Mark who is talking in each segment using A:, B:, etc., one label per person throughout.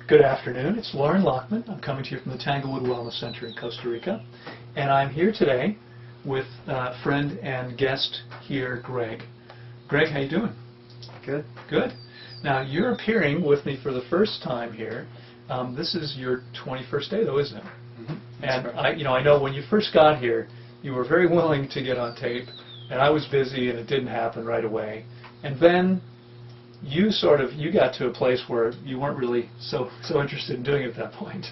A: Good afternoon. It's Loren Lockman. I'm coming to you from the Tanglewood Wellness Center in Costa Rica. And I'm here today with friend and guest here, Greg. Greg, how you doing?
B: Good.
A: Good. Now, you're appearing with me for the first time here. This is your 21st day, though, isn't it?
B: Mm-hmm.
A: And I know when you first got here, you were very willing to get on tape, and I was busy, and it didn't happen right away. And then you got to a place where you weren't really so interested in doing it at that point.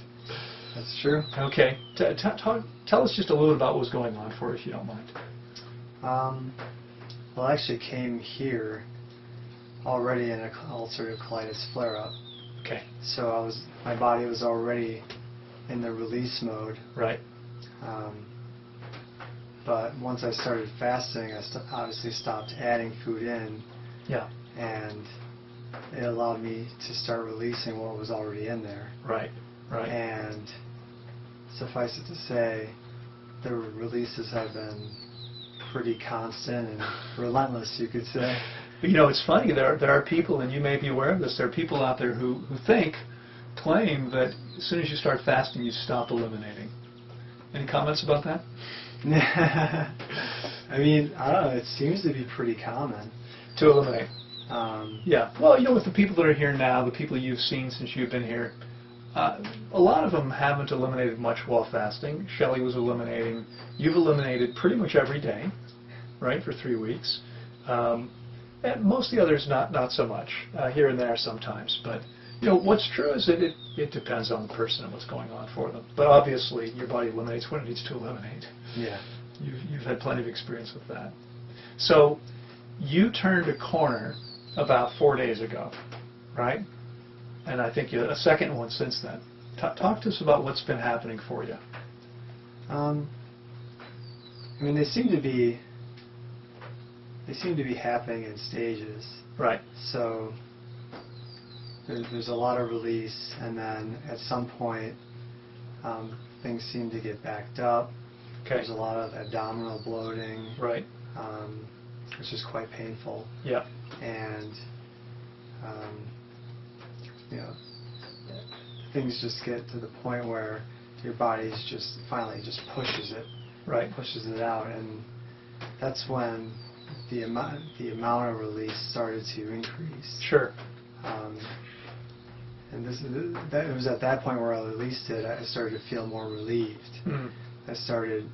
B: That's true.
A: Okay. Tell us just a little about what was going on for you, if you don't mind.
B: Well, I actually came here already in an ulcerative colitis flare-up.
A: Okay.
B: So my body was already in the release mode.
A: Right.
B: But once I started fasting, I obviously stopped adding food in.
A: Yeah.
B: And it allowed me to start releasing what was already in there.
A: Right. Right.
B: And suffice it to say, the releases have been pretty constant and relentless, you could say.
A: But it's funny, there are people, and you may be aware of this, there are people out there who claim that as soon as you start fasting, you stop eliminating. Any comments about that?
B: I mean, I don't know, it seems to be pretty common.
A: To eliminate. Yeah. Well, with the people that are here now, the people you've seen since you've been here, a lot of them haven't eliminated much while fasting. Shelley was eliminating. You've eliminated pretty much every day, right, for 3 weeks. And most of the others not so much, here and there sometimes. But what's true is that it depends on the person and what's going on for them. But obviously, your body eliminates what it needs to eliminate.
B: Yeah.
A: You've had plenty of experience with that. So you turned a corner about 4 days ago, right? And I think a second one since then. Talk to us about what's been happening for you.
B: I mean, they seem to be happening in stages.
A: Right.
B: So there's a lot of release, and then at some point things seem to get backed up.
A: Okay.
B: There's a lot of abdominal bloating.
A: Right.
B: Which is quite painful.
A: Yeah.
B: And things just get to the point where your body's just finally just pushes it.
A: Right.
B: Pushes it out, and that's when the amount of release started to increase.
A: Sure.
B: And it was at that point where I released it, I started to feel more relieved.
A: Mm.
B: I started,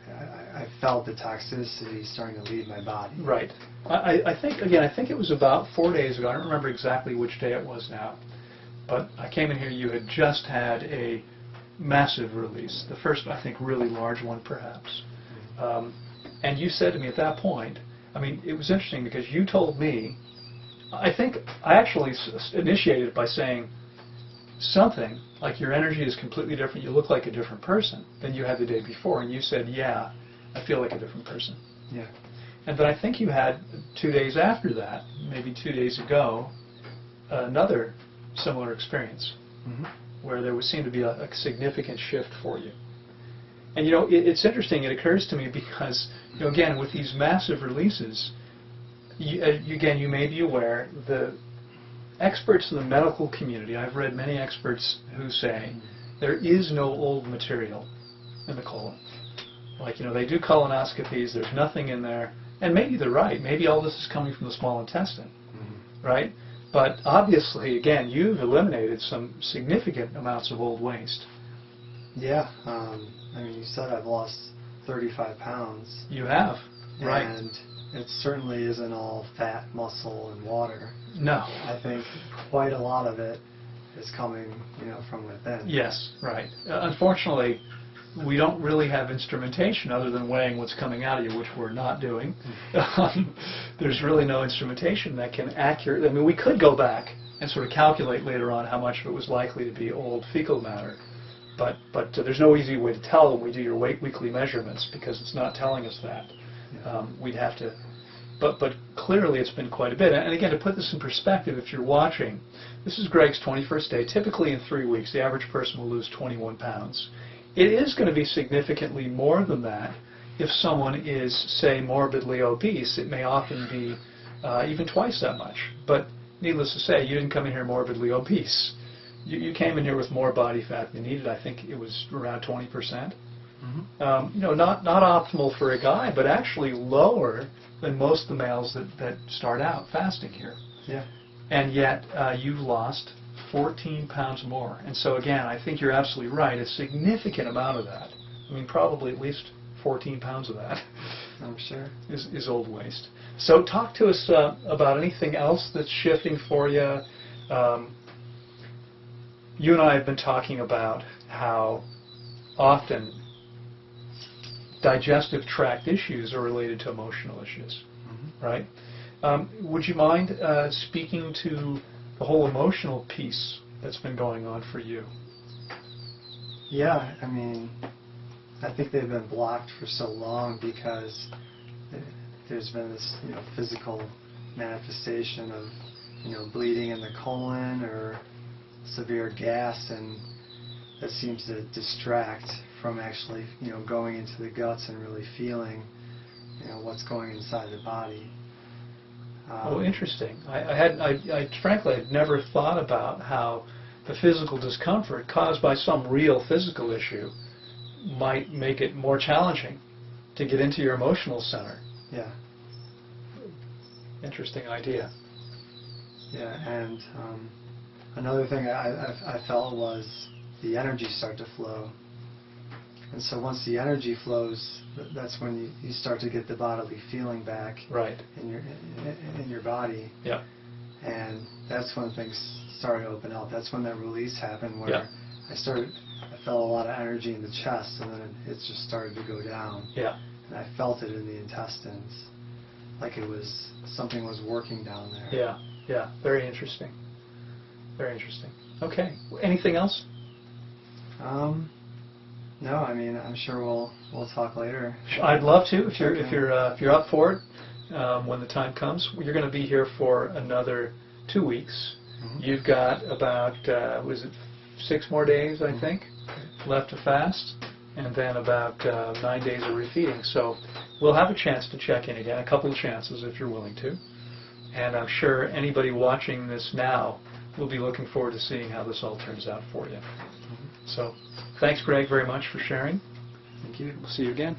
B: I felt the toxicity starting to leave my body.
A: Right. I think it was about 4 days ago. I don't remember exactly which day it was now. But I came in here, you had just had a massive release. The first, I think, really large one, perhaps. And you said to me at that point, I mean, it was interesting because you told me, I think I actually initiated it by saying something like your energy is completely different, you look like a different person than you had the day before, and you said, yeah, I feel like a different person.
B: Yeah.
A: And then I think you had 2 days after that, maybe 2 days ago, another similar experience,
B: Mm-hmm.
A: where there would seem to be a significant shift for you. And it's interesting, it occurs to me because, again, with these massive releases, you may be aware, the experts in the medical community, I've read many experts who say there is no old material in the colon. Like, they do colonoscopies, there's nothing in there, and maybe they're right, maybe all this is coming from the small intestine, right? But obviously, again, you've eliminated some significant amounts of old waste.
B: Yeah, I mean, you said I've lost 35 pounds.
A: You have, right.
B: And it certainly isn't all fat, muscle, and water.
A: No.
B: I think quite a lot of it is coming, from within.
A: Yes, right. Unfortunately, we don't really have instrumentation other than weighing what's coming out of you, which we're not doing. There's really no instrumentation that can accurately, I mean, we could go back and sort of calculate later on how much of it was likely to be old fecal matter, but there's no easy way to tell when we do your weekly measurements because it's not telling us that. We'd have to, but clearly it's been quite a bit. And again, to put this in perspective, if you're watching, this is Greg's 21st day. Typically in 3 weeks, the average person will lose 21 pounds. It is going to be significantly more than that if someone is, say, morbidly obese. It may often be even twice that much. But needless to say, you didn't come in here morbidly obese. You came in here with more body fat than you needed. I think it was around 20%.
B: Mm-hmm.
A: You know, not optimal for a guy, but actually lower than most of the males that start out fasting here.
B: Yeah.
A: And yet you've lost 14 pounds more. And so again, I think you're absolutely right. A significant amount of that, I mean, probably at least 14 pounds of that,
B: I'm sure,
A: is old waste. So talk to us about anything else that's shifting for you. You and I have been talking about how often digestive tract issues are related to emotional issues,
B: mm-hmm.
A: right? Would you mind speaking to the whole emotional piece that's been going on for you?
B: Yeah, I mean, I think they've been blocked for so long because there's been this, physical manifestation of, bleeding in the colon or severe gas, and that seems to distract from actually, going into the guts and really feeling, what's going inside the body.
A: Oh, interesting. I frankly had never thought about how the physical discomfort caused by some real physical issue might make it more challenging to get into your emotional center.
B: Yeah.
A: Interesting idea.
B: Yeah, and another thing I felt was the energy start to flow. And so once the energy flows, that's when you start to get the bodily feeling back.
A: Right.
B: In your body.
A: Yeah.
B: And that's when things started to open up. That's when that release happened, where
A: Yeah.
B: I felt a lot of energy in the chest, and then it just started to go down.
A: Yeah.
B: And I felt it in the intestines, like something was working down there.
A: Yeah. Yeah. Very interesting. Very interesting. Okay. Anything else?
B: No, I mean, I'm sure we'll talk later.
A: I'd love to if you're up for it. When the time comes, you're going to be here for another 2 weeks.
B: Mm-hmm.
A: You've got about 6 more days, I think, left to fast, and then about 9 days of refeeding. So we'll have a chance to check in again, a couple of chances if you're willing to. And I'm sure anybody watching this now will be looking forward to seeing how this all turns out for you.
B: Mm-hmm.
A: So thanks, Greg, very much for sharing.
B: Thank you.
A: We'll see you again.